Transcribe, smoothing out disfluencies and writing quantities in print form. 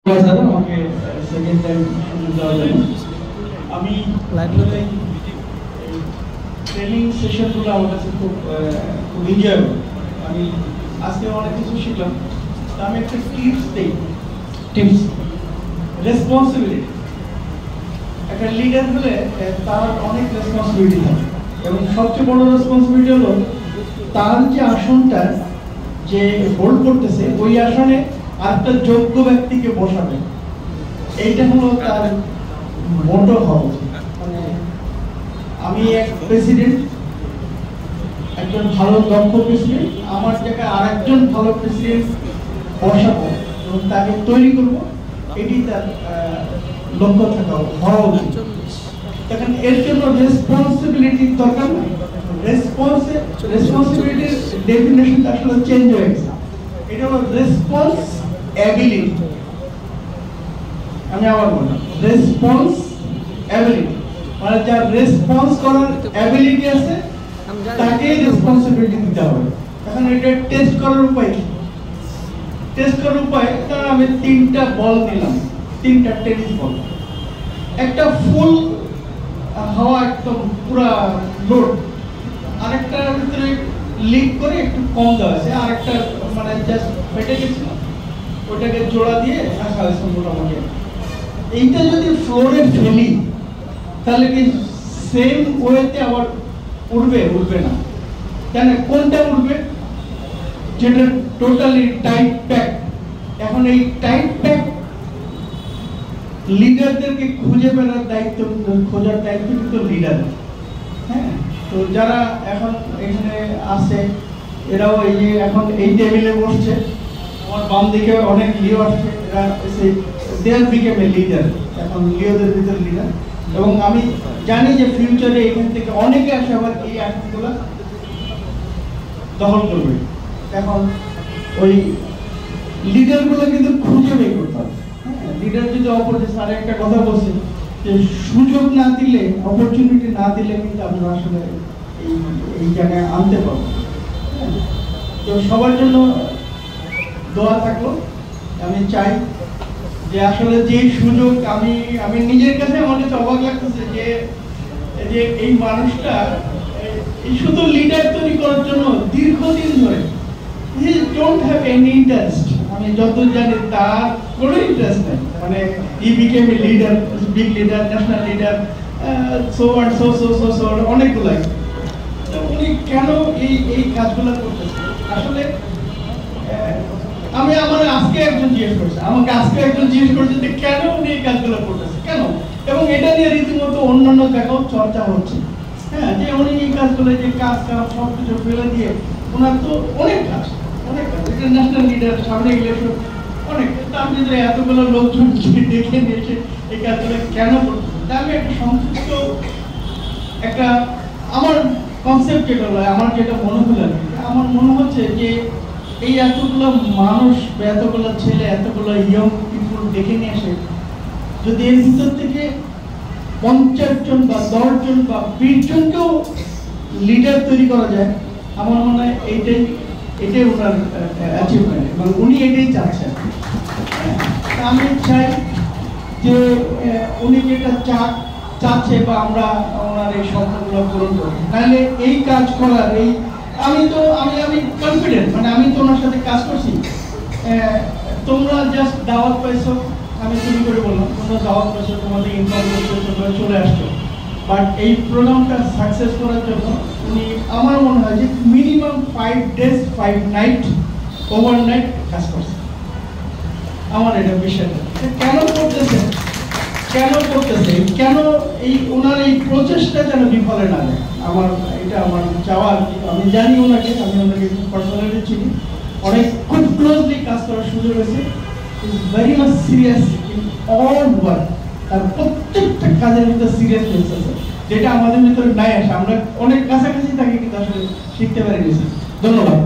আমাকে second time সুযোগ দেওয়ার জন্য। আমি ট্রেনিং সেশনগুলো আমার কাছে খুব এনজয়েবল। আমি আজকে অনেক কিছু শিখলাম। আমি একটা টিপস দিই। Tips responsibility. একটা লিডার হলে তার অনেক রেসপন্সিবিলিটি থাকে এবং সবচেয়ে বড় রেসপন্সিবিলিটি হলো তার যে আসনটা যে হোল্ড করতেছে ওই আসনে আরেকটা যোগ্য ব্যক্তিকে বসাবে। এইটা হলো তার মোটো হওয়া উচিত। মানে আমি এক প্রেসিডেন্ট, একজন ভালো দক্ষ প্রেসিডেন্ট, আমার জায়গায় আরেকজন ভালো প্রেসিডেন্ট বসাবো এবং তাকে তৈরি করব, এটি তার লক্ষ্য থাকা হওয়া উচিত। এখন এর জন্য রেসপন্সিবিলিটির দরকার নাই। রেসপন্সিবিলিটির ডেফিনেশনটা আসলে চেঞ্জ হয়ে গেছে। এটা হলো রেসপন্স অ্যাবিলিটি। আমি আবার বললাম রেসপন্স অ্যাবিলিটি, মানে যার রেসপন্স করার অ্যাবিলিটি আছে তাকে রেসপন্সিবিলিটি দিতে হবে। এখন এটা টেস্ট করার উপায় কি? টেস্ট করার উপায়, কারণ আমি 3টা বল নিলাম, 3টা টেনিস বল, একটা ফুল হাওয়া একদম পুরা লোড, আরেকটার ভিতরে লিক করে একটু কম দেওয়া আছে, আরেকটা মানে জাস্ট ফেটে গেছিল, ওটাকে জোড়া দিয়ে রাখা হয়েছে মোটামুটি। এইটা যদি ফ্লোরে ফেলি তাহলে কি সেম ওয়েতে আবার উঠবে না? কেন? কোনটা উঠবে? যেটা টোটালি টাইট প্যাক। এখন এই টাইট প্যাক লিডারদেরকে খুঁজে বেড়ার দায়িত্ব, খোঁজার দায়িত্ব কিন্তু লিডার। হ্যাঁ, তো যারা এখন এখানে আছে এরাও এই যে এখন এই টেবিলে বসছে, আমার বাম দিকে অনেক লিও আসছে, এরা দেয়ার বিকেম এ লিডার, এখন লিওদের ভিতরে লিডার। এবং আমি জানি যে ফিউচারে এখান থেকে অনেকে আসে আবার এই আসনগুলো দখল করবে। এখন ওই লিডারগুলো কিন্তু খুঁজে বের করতে হবে। লিডার যদি স্যার একটা কথা বলছেন যে সুযোগ না দিলে, অপরচুনিটি না দিলে কিন্তু আমরা আসলে এই জায়গায় আনতে পারবো। তো সবার জন্য দোয়া থাকলো। আমি চাই যে আসলে যে সুযোগ আমি নিজের কাছে আমার কাছে অবাক লাগতেছে যে এই মানুষটা শুধু লিডার তৈরি করার জন্য দীর্ঘদিন ধরে হি ডোন্ট হ্যাভ এনি ইন্টারেস্ট। আমি যত জানি তার কোনো ইন্টারেস্ট নেই। মানে he became a leader, big leader, national leader, so and so অনেকগুলো। উনি কেন এই কাজগুলো করতেছে? আসলে আমার আজকে একজন জিজ্ঞেস করছে যে কেন উনি এই কাজগুলো করতেছে, কেন? এবং এটা নিয়ে রীতিমতো অন্যান্য জায়গাও চর্চা হচ্ছে। হ্যাঁ, যে উনি এই কাজগুলো, যে কাজ সব কিছু ফেলে দিয়ে ওনার তো অনেক কাজ, এটা ন্যাশনাল লিডার, সামনে ইলেকশন অনেক। আমি যদি এতগুলো লোকজন দেখে নিয়েছে এই কাজগুলো কেন করতেছে, আমি একটা সংক্ষিপ্ত একটা আমার কনসেপ্ট যেটা হলো, আমার যেটা মনে হলো, আমার মনে হচ্ছে যে এই এতগুলো মানুষ, এতগুলো ছেলে, এতগুলো ইয়ং পিপুল দেখে নিয়ে আসে, যদি এর ভিতর থেকে 50 জন বা 10 জন বা 20 জনকেও লিডার তৈরি করা যায়, আমার মনে হয় এটাই ওনার অ্যাচিভমেন্ট এবং উনি এটাই চাচ্ছেন। আমি চাই যে উনি যেটা চাচ্ছে বা আমরা ওনার এই স্বপ্নগুলো পূরণ করি। নাহলে এই কাজ করার আমি কনফিডেন্ট, মানে আমি তো ওনার সাথে কাজ করছি। তোমরা জাস্ট দাওয়াত পাইছো, আমি শুরু করে বললাম, তোমরা দাওয়াত পাইছো, তোমাদের ইনকাম করছো, তোমরা চলে আসছো। বাট এই প্রোগ্রামটা সাকসেস করার জন্য উনি, আমার মনে হয় যে মিনিমাম 5 days 5 night ওভারনাইট কাজ করছে। আমার এটা বিষয় কেন করতেছে, কেন এই ওনার এই প্রচেষ্টা যেন বিফলে না যায়, এটা আমার চাওয়া। আমি জানি ওনাকে পার্সোনালি চিনি, অনেক খুব ক্লোজলি কাজ করার সুযোগ হয়েছে। Is very much serious in all work. তার প্রত্যেকটা কাজের ভিতরে সিরিয়াসনেস আছে, যেটা আমাদের ভিতরে নাই আসে। আমরা অনেক কাছাকাছি থাকি কিন্তু আসলে শিখতে পারি। ধন্যবাদ।